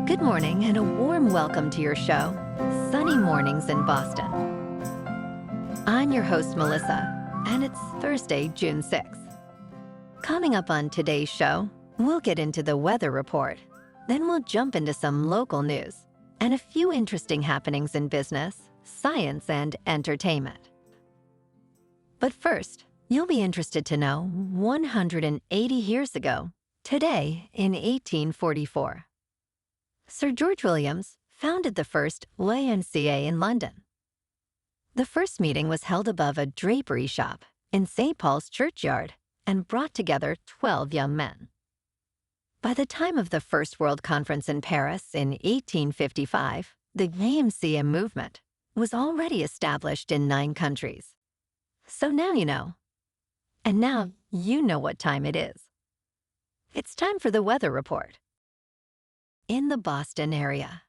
Good morning and a warm welcome to your show, Sunny Mornings in Boston. I'm your host, Melissa, and it's Thursday, June 6th. Coming up on today's show, we'll get into the weather report. Then we'll jump into some local news and a few interesting happenings in business, science, and entertainment. But first, you'll be interested to know 180 years ago, today in 1844. Sir George Williams founded the first YMCA in London. The first meeting was held above a drapery shop in St. Paul's churchyard and brought together 12 young men. By the time of the First World Conference in Paris in 1855, the YMCA movement was already established in 9 countries. So now you know. And now you know what time it is. It's time for the weather report. In the Boston area.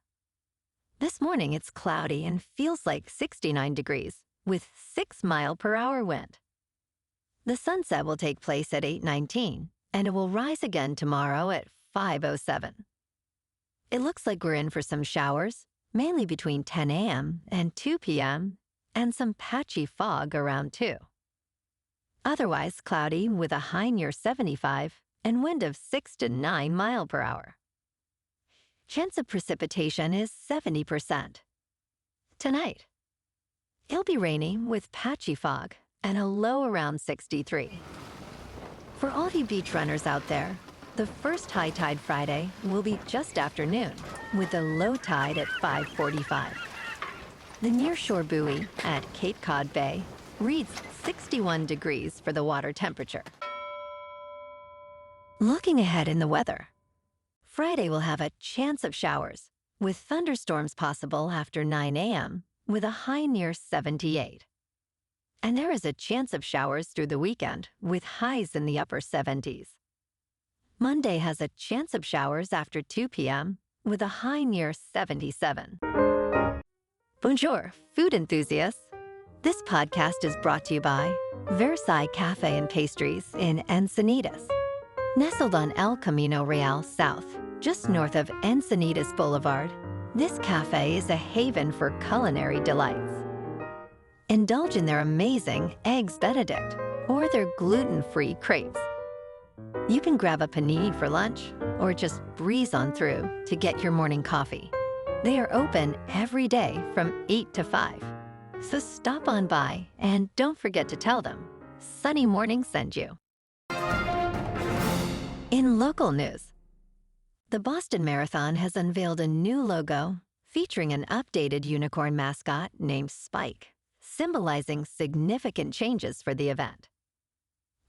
This morning it's cloudy and feels like 69 degrees with 6-mile-per-hour wind. The sunset will take place at 8:19 and it will rise again tomorrow at 5:07. It looks like we're in for some showers, mainly between 10 a.m. and 2 p.m., and some patchy fog around 2. Otherwise cloudy with a high near 75 and wind of 6 to 9 miles per hour. Chance of precipitation is 70%. Tonight, it'll be rainy with patchy fog and a low around 63. For all you beach runners out there, the first high tide Friday will be just after noon, with a low tide at 5:45. The nearshore buoy at Cape Cod Bay reads 61 degrees for the water temperature. Looking ahead in the weather, Friday will have a chance of showers, with thunderstorms possible after 9 a.m., with a high near 78. And there is a chance of showers through the weekend, with highs in the upper 70s. Monday has a chance of showers after 2 p.m., with a high near 77. Bonjour, food enthusiasts. This podcast is brought to you by Versailles Cafe and Pastries in Encinitas. Nestled on El Camino Real South, just north of Encinitas Boulevard, this cafe is a haven for culinary delights. Indulge in their amazing Eggs Benedict or their gluten-free crepes. You can grab a panini for lunch or just breeze on through to get your morning coffee. They are open every day from 8 to 5. So stop on by and don't forget to tell them Sunny Morning sent you. In local news, the Boston Marathon has unveiled a new logo featuring an updated unicorn mascot named Spike, symbolizing significant changes for the event.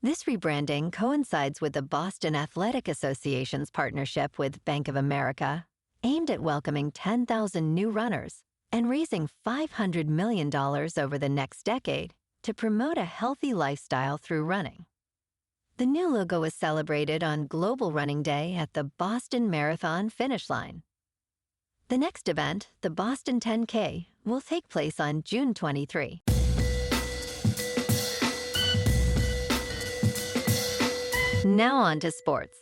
This rebranding coincides with the Boston Athletic Association's partnership with Bank of America, aimed at welcoming 10,000 new runners and raising $500 million over the next decade to promote a healthy lifestyle through running. The new logo is celebrated on Global Running Day at the Boston Marathon finish line. The next event, the Boston 10K, will take place on June 23. Now on to sports.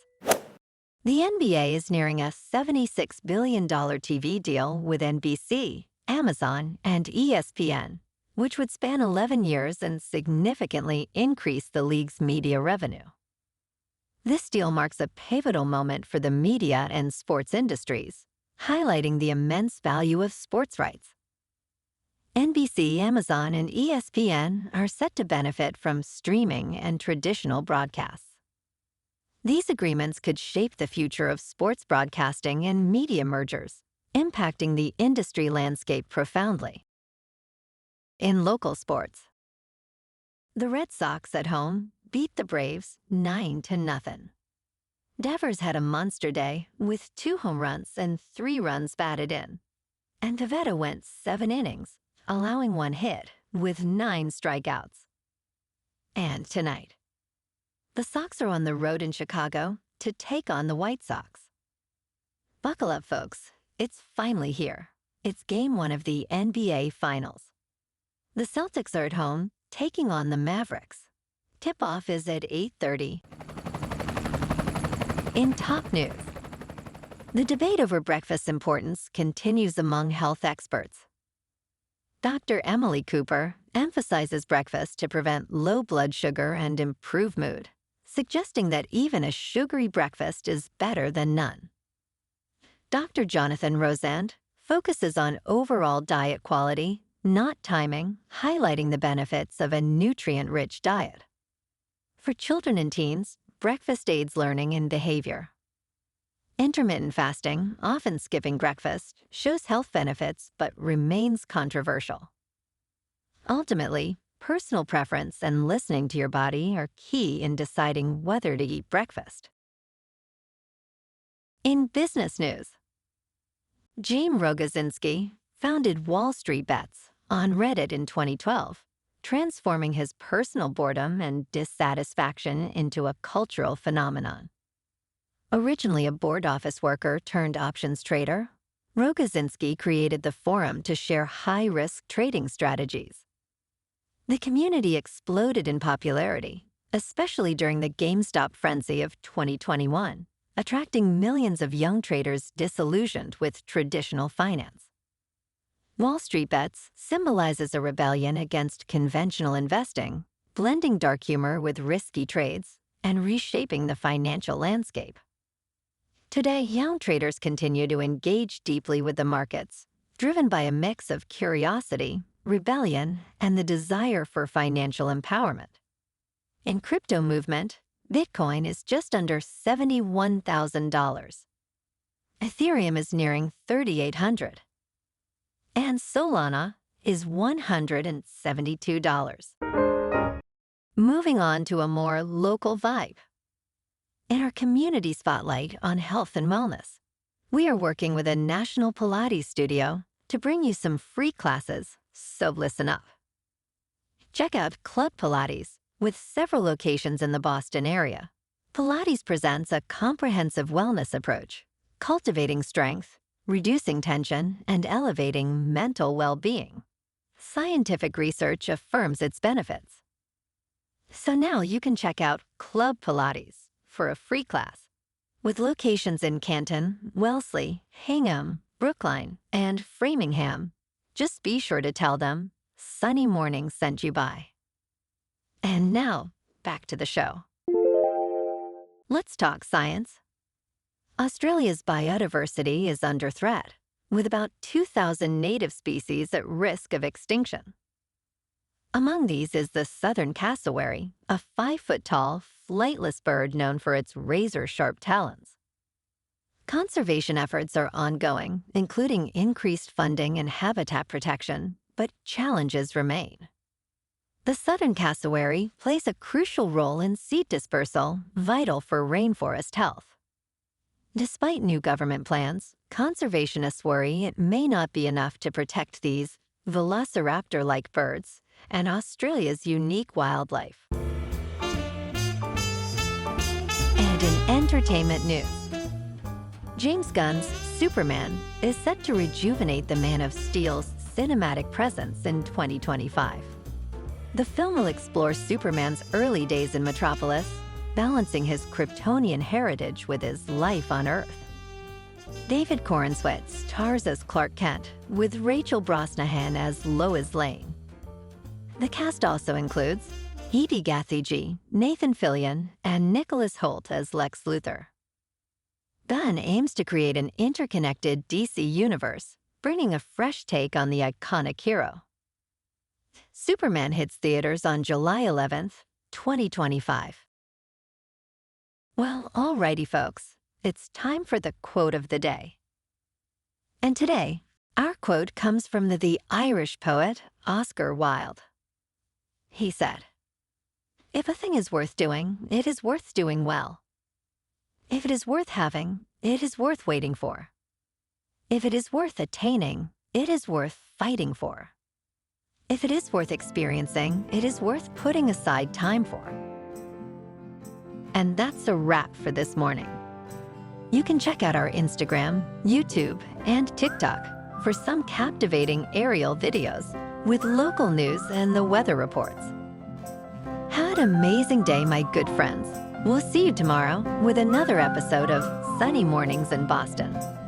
The NBA is nearing a $76 billion TV deal with NBC, Amazon, and ESPN, which would span 11 years and significantly increase the league's media revenue. This deal marks a pivotal moment for the media and sports industries, highlighting the immense value of sports rights. NBC, Amazon, and ESPN are set to benefit from streaming and traditional broadcasts. These agreements could shape the future of sports broadcasting and media mergers, impacting the industry landscape profoundly. In local sports, the Red Sox at home beat the Braves 9-0. Devers had a monster day with 2 home runs and 3 runs batted in. And Pivetta went 7 innings, allowing 1 hit with 9 strikeouts. And tonight, the Sox are on the road in Chicago to take on the White Sox. Buckle up, folks. It's finally here. It's Game 1 of the NBA Finals. The Celtics are at home, taking on the Mavericks. Tip-off is at 8:30. In top news, The debate over breakfast's importance continues among health experts. Dr. Emily Cooper emphasizes breakfast to prevent low blood sugar and improve mood, suggesting that even a sugary breakfast is better than none. Dr. Jonathan Rosand focuses on overall diet quality, not timing, highlighting the benefits of a nutrient-rich diet. For children and teens, breakfast aids learning and behavior. Intermittent fasting, often skipping breakfast, shows health benefits but remains controversial. Ultimately, personal preference and listening to your body are key in deciding whether to eat breakfast. In business news, James Rogozinski founded WallStreetBets on Reddit in 2012, transforming his personal boredom and dissatisfaction into a cultural phenomenon. Originally a board office worker turned options trader, Rogozinski created the forum to share high-risk trading strategies. The community exploded in popularity, especially during the GameStop frenzy of 2021, attracting millions of young traders disillusioned with traditional finance. WallStreetBets symbolizes a rebellion against conventional investing, blending dark humor with risky trades and reshaping the financial landscape. Today, young traders continue to engage deeply with the markets, driven by a mix of curiosity, rebellion, and the desire for financial empowerment. In crypto movement, Bitcoin is just under $71,000. Ethereum is nearing $3,800. And Solana is $172. Moving on to a more local vibe. In our community spotlight on health and wellness, we are working with a national Pilates studio to bring you some free classes, so listen up. Check out Club Pilates, with several locations in the Boston area. Pilates presents a comprehensive wellness approach, cultivating strength, reducing tension, and elevating mental well-being. Scientific research affirms its benefits. So now you can check out Club Pilates for a free class. With locations in Canton, Wellesley, Hingham, Brookline, and Framingham, just be sure to tell them Sunny Mornings sent you by. And now, back to the show. Let's talk science. Australia's biodiversity is under threat, with about 2,000 native species at risk of extinction. Among these is the southern cassowary, a 5-foot-tall, flightless bird known for its razor-sharp talons. Conservation efforts are ongoing, including increased funding and habitat protection, but challenges remain. The southern cassowary plays a crucial role in seed dispersal, vital for rainforest health. Despite new government plans, conservationists worry it may not be enough to protect these velociraptor-like birds and Australia's unique wildlife. And in entertainment news, James Gunn's Superman is set to rejuvenate the Man of Steel's cinematic presence in 2025. The film will explore Superman's early days in Metropolis, balancing his Kryptonian heritage with his life on Earth. David Corenswet stars as Clark Kent, with Rachel Brosnahan as Lois Lane. The cast also includes Hebe Gathegi, Nathan Fillion, and Nicholas Hoult as Lex Luthor. Gunn aims to create an interconnected DC universe, bringing a fresh take on the iconic hero. Superman hits theaters on July 11th, 2025. Well, alrighty, folks. It's time for the quote of the day. And today, our quote comes from the Irish poet Oscar Wilde. He said, "If a thing is worth doing, it is worth doing well. If it is worth having, it is worth waiting for. If it is worth attaining, it is worth fighting for. If it is worth experiencing, it is worth putting aside time for." And that's a wrap for this morning. You can check out our Instagram, YouTube, and TikTok for some captivating aerial videos with local news and the weather reports. Have an amazing day, my good friends. We'll see you tomorrow with another episode of sunny mornings in Boston.